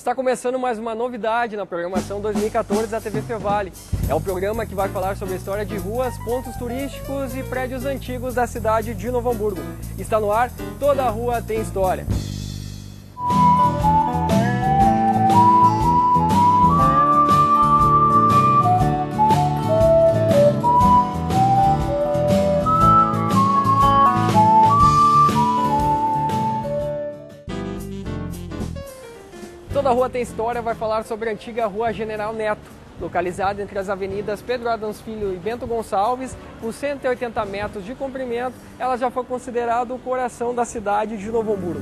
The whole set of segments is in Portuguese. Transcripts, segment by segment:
Está começando mais uma novidade na programação 2014 da TV Fevale. É o programa que vai falar sobre a história de ruas, pontos turísticos e prédios antigos da cidade de Novo Hamburgo. Está no ar, Toda Rua Tem História. Toda Rua Tem História vai falar sobre a antiga Rua General Neto, localizada entre as avenidas Pedro Adams Filho e Bento Gonçalves, com 180 metros de comprimento. Ela já foi considerada o coração da cidade de Novo Hamburgo.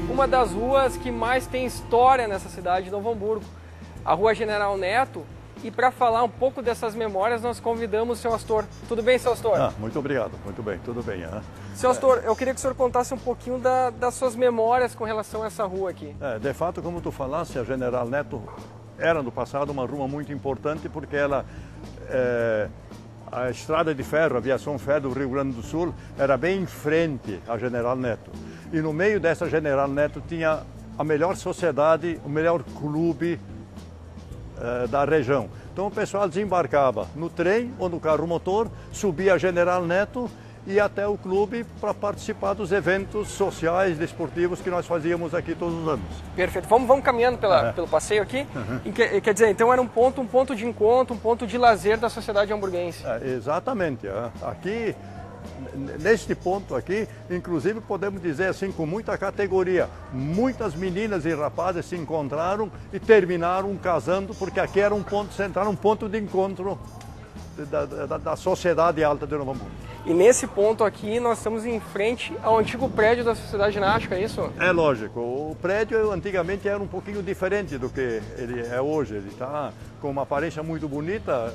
Uma das ruas que mais tem história nessa cidade de Novo Hamburgo, a Rua General Neto. E para falar um pouco dessas memórias, nós convidamos o seu Astor. Tudo bem, seu Astor? Muito obrigado, muito bem, tudo bem. Seu Astor, eu queria que o senhor contasse um pouquinho das suas memórias com relação a essa rua aqui. De fato, como tu falaste, a General Neto era no passado uma rua muito importante porque ela... A estrada de ferro, a aviação ferro do Rio Grande do Sul, era bem em frente à General Neto. E no meio dessa General Neto tinha a melhor sociedade, o melhor clube da região. Então o pessoal desembarcava no trem ou no carro motor, subia a General Neto e ia até o clube para participar dos eventos sociais, desportivos que nós fazíamos aqui todos os anos. Perfeito. Vamos caminhando pelo passeio aqui. Quer dizer, então era um ponto de encontro, um ponto de lazer da sociedade hamburguense. Exatamente. Aqui, neste ponto aqui, inclusive podemos dizer assim com muita categoria, muitas meninas e rapazes se encontraram e terminaram casando, porque aqui era um ponto central, um ponto de encontro da sociedade alta de Novo Hamburgo. E nesse ponto aqui nós estamos em frente ao antigo prédio da Sociedade Ginástica, é isso? É lógico, o prédio antigamente era um pouquinho diferente do que ele é hoje, ele está com uma aparência muito bonita.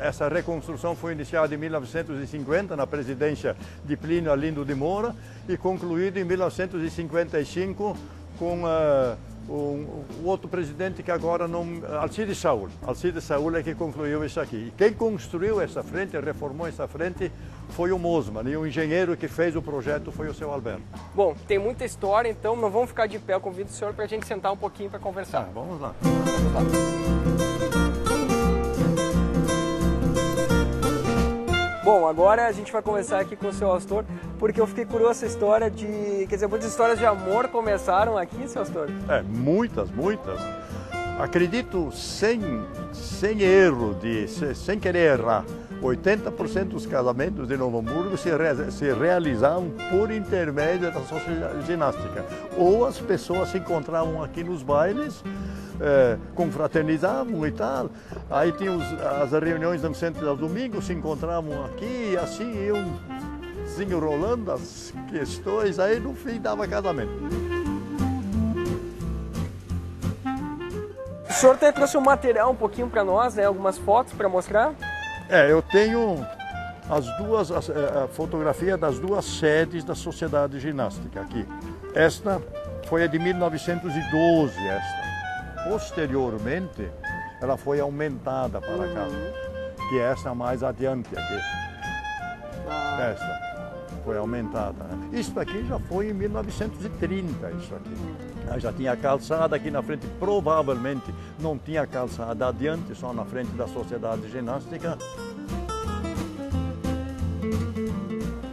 Essa reconstrução foi iniciada em 1950 na presidência de Plínio Alindo de Moura e concluída em 1955 com o outro presidente que agora não... Alcides Saúl. Alcides Saúl é que concluiu isso aqui. E quem construiu essa frente, reformou essa frente, foi o Mosman. E o engenheiro que fez o projeto foi o seu Alberto. Bom, tem muita história, então não vamos ficar de pé. Eu convido o senhor para a gente sentar um pouquinho para conversar. Vamos lá. Vamos lá. Bom, agora a gente vai conversar aqui com o seu Astor, porque eu fiquei curioso essa história de... Quer dizer, muitas histórias de amor começaram aqui, seu Astor? Muitas. Acredito, sem erro, sem querer errar, 80% dos casamentos de Novo Hamburgo se realizavam por intermédio da sociedade ginástica. Ou as pessoas se encontravam aqui nos bailes, confraternizavam e tal. Aí tinham as reuniões no centro aos domingos, se encontravam aqui e assim iam desenrolando as questões, aí no fim dava casamento. O senhor até trouxe um material um pouquinho para nós, né? Algumas fotos para mostrar? Eu tenho a fotografia das duas sedes da Sociedade Ginástica aqui. Esta foi a de 1912, Posteriormente, ela foi aumentada para cá, que é essa mais adiante aqui. Esta foi aumentada. Isso aqui já foi em 1930, isso aqui. Já tinha calçada aqui na frente, provavelmente não tinha calçada adiante, só na frente da Sociedade Ginástica.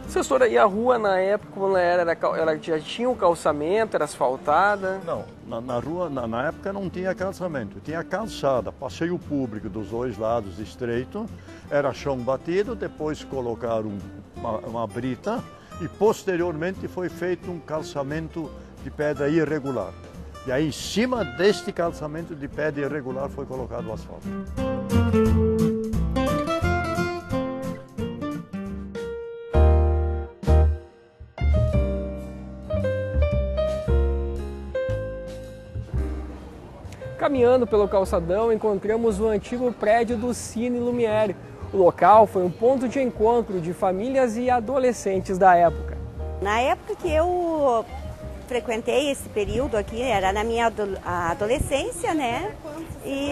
Professora, e a rua na época, como ela já tinha um calçamento, era asfaltada? Não, na rua, na época não tinha calçamento, tinha calçada, passeio público dos dois lados estreito, era chão batido, depois colocaram uma brita e posteriormente foi feito um calçamento de pedra irregular. E aí em cima deste calçamento de pedra irregular foi colocado o asfalto. Caminhando pelo calçadão, encontramos o antigo prédio do Cine Lumière. O local foi um ponto de encontro de famílias e adolescentes da época. Na época que eu frequentei esse período aqui, era na minha adolescência, né? E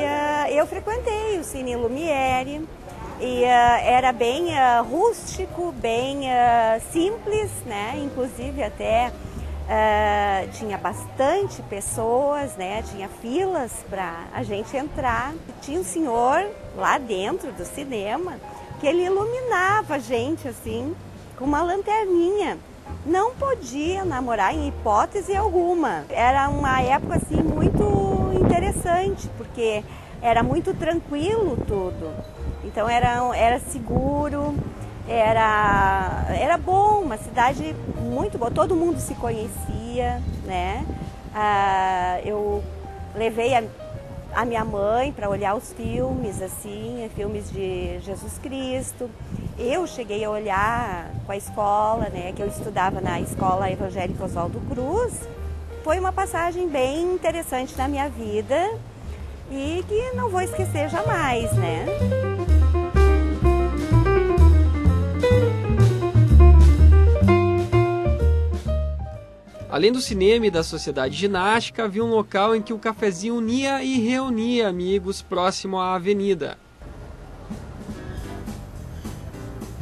eu frequentei o Cine Lumière e era bem rústico, bem simples, né? Inclusive até tinha bastante pessoas, né? Tinha filas para a gente entrar. Tinha um senhor lá dentro do cinema que ele iluminava a gente assim com uma lanterninha. Não podia namorar em hipótese alguma. Era uma época assim muito interessante, porque era muito tranquilo tudo. Então era seguro, era bom, uma cidade muito boa, todo mundo se conhecia, né? Eu levei a minha mãe para olhar os filmes, assim, filmes de Jesus Cristo. Eu cheguei a olhar com a escola, né, que eu estudava na Escola Evangélica Oswaldo Cruz. Foi uma passagem bem interessante na minha vida e que não vou esquecer jamais, né? Além do cinema e da sociedade ginástica, havia um local em que o cafezinho unia e reunia amigos próximo à avenida.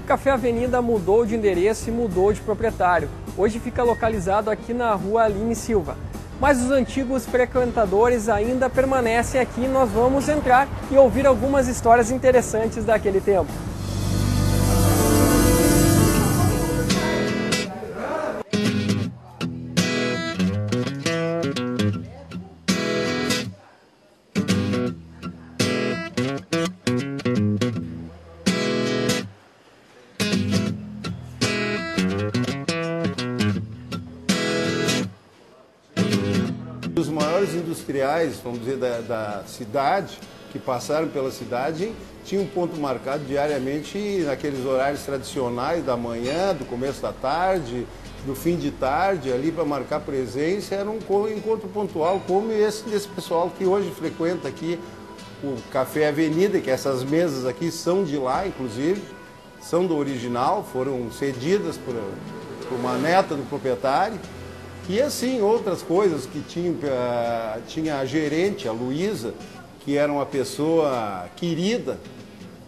O Café Avenida mudou de endereço e mudou de proprietário. Hoje fica localizado aqui na rua Aline Silva. Mas os antigos frequentadores ainda permanecem aqui e nós vamos entrar e ouvir algumas histórias interessantes daquele tempo. Os maiores industriais, vamos dizer, da cidade, que passaram pela cidade, tinham um ponto marcado diariamente naqueles horários tradicionais da manhã, do começo da tarde, do fim de tarde, ali para marcar presença. Era um encontro pontual, como esse desse pessoal que hoje frequenta aqui o Café Avenida, que essas mesas aqui são de lá, inclusive, são do original, foram cedidas por uma neta do proprietário. E assim, outras coisas que tinha a gerente, a Luísa, que era uma pessoa querida,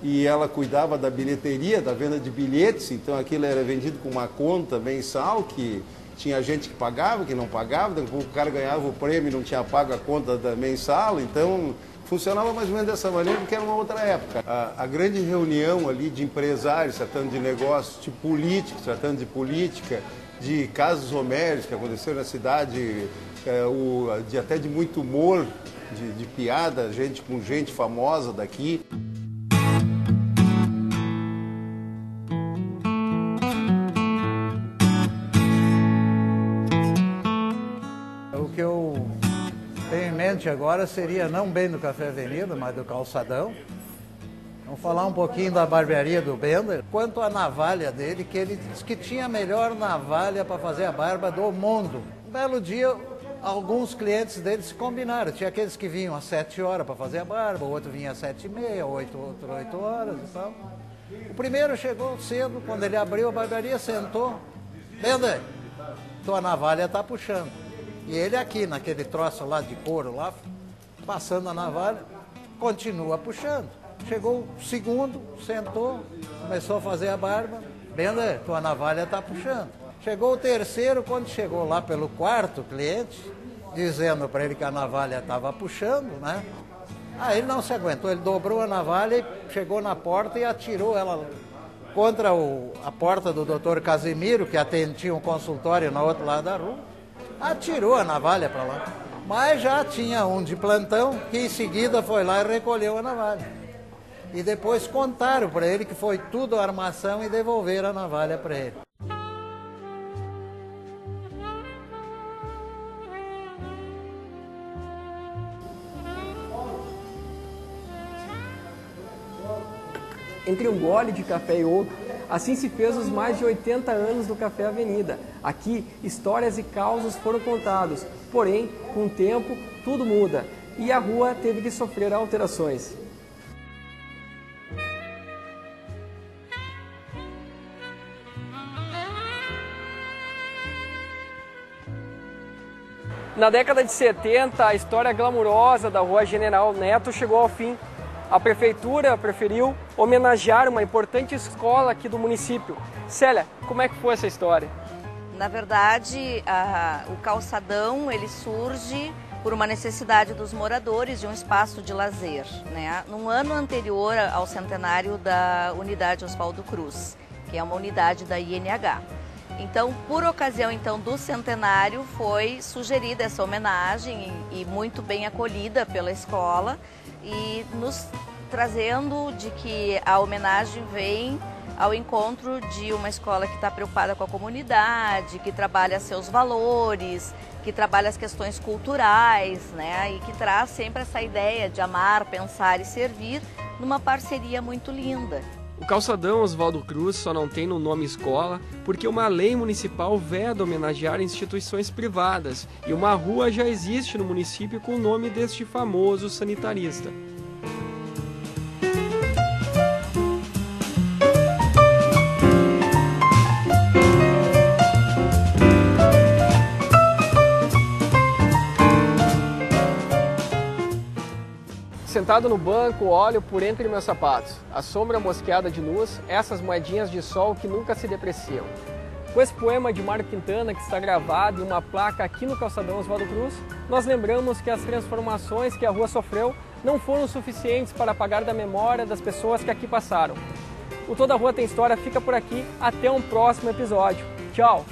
e ela cuidava da bilheteria, da venda de bilhetes, então aquilo era vendido com uma conta mensal, que tinha gente que pagava, que não pagava, o cara ganhava o prêmio e não tinha pago a conta mensal, então funcionava mais ou menos dessa maneira, porque era uma outra época. A grande reunião ali de empresários tratando de negócios, de políticos tratando de política, de casos homéricos que aconteceram na cidade, até de muito humor, de piada, gente com gente famosa daqui. O que eu tenho em mente agora seria não bem do Café Avenida, mas do Calçadão. Vamos falar um pouquinho da barbearia do Bender. Quanto à navalha dele, que ele disse que tinha a melhor navalha para fazer a barba do mundo. Um belo dia, alguns clientes dele se combinaram. Tinha aqueles que vinham às 7 horas para fazer a barba, o outro vinha às 7h30, outro 8 horas e tal. O primeiro chegou cedo, quando ele abriu a barbearia, sentou. Bender, tua navalha está puxando. E ele aqui, naquele troço lá de couro, lá, passando a navalha, continua puxando. Chegou o segundo, sentou, começou a fazer a barba. Bender, tua navalha está puxando. Chegou o terceiro, quando chegou lá pelo quarto cliente, dizendo para ele que a navalha estava puxando, né? Aí ele não se aguentou, ele dobrou a navalha e chegou na porta e atirou ela contra a porta do Dr. Casimiro, que tinha um consultório no outro lado da rua. Atirou a navalha para lá. Mas já tinha um de plantão que em seguida foi lá e recolheu a navalha. E depois contaram para ele que foi tudo armação e devolveram a navalha para ele. Entre um gole de café e outro, assim se fez os mais de 80 anos do Café Avenida. Aqui, histórias e causos foram contados, porém, com o tempo, tudo muda e a rua teve que sofrer alterações. Na década de 70, a história glamurosa da Rua General Neto chegou ao fim. A prefeitura preferiu homenagear uma importante escola aqui do município. Célia, como é que foi essa história? Na verdade, o calçadão ele surge por uma necessidade dos moradores de um espaço de lazer, né? No ano anterior ao centenário da unidade Oswaldo Cruz, que é uma unidade da INH. Então, por ocasião do centenário, foi sugerida essa homenagem e muito bem acolhida pela escola e nos trazendo de que a homenagem vem ao encontro de uma escola que está preocupada com a comunidade, que trabalha seus valores, que trabalha as questões culturais, né? E que traz sempre essa ideia de amar, pensar e servir numa parceria muito linda. O calçadão Oswaldo Cruz só não tem no nome escola porque uma lei municipal veda homenagear instituições privadas e uma rua já existe no município com o nome deste famoso sanitarista. Sentado no banco, olho por entre meus sapatos, a sombra mosqueada de luz, essas moedinhas de sol que nunca se depreciam. Com esse poema de Mário Quintana que está gravado em uma placa aqui no calçadão Oswaldo Cruz, nós lembramos que as transformações que a rua sofreu não foram suficientes para apagar da memória das pessoas que aqui passaram. O Toda Rua Tem História fica por aqui, até um próximo episódio. Tchau!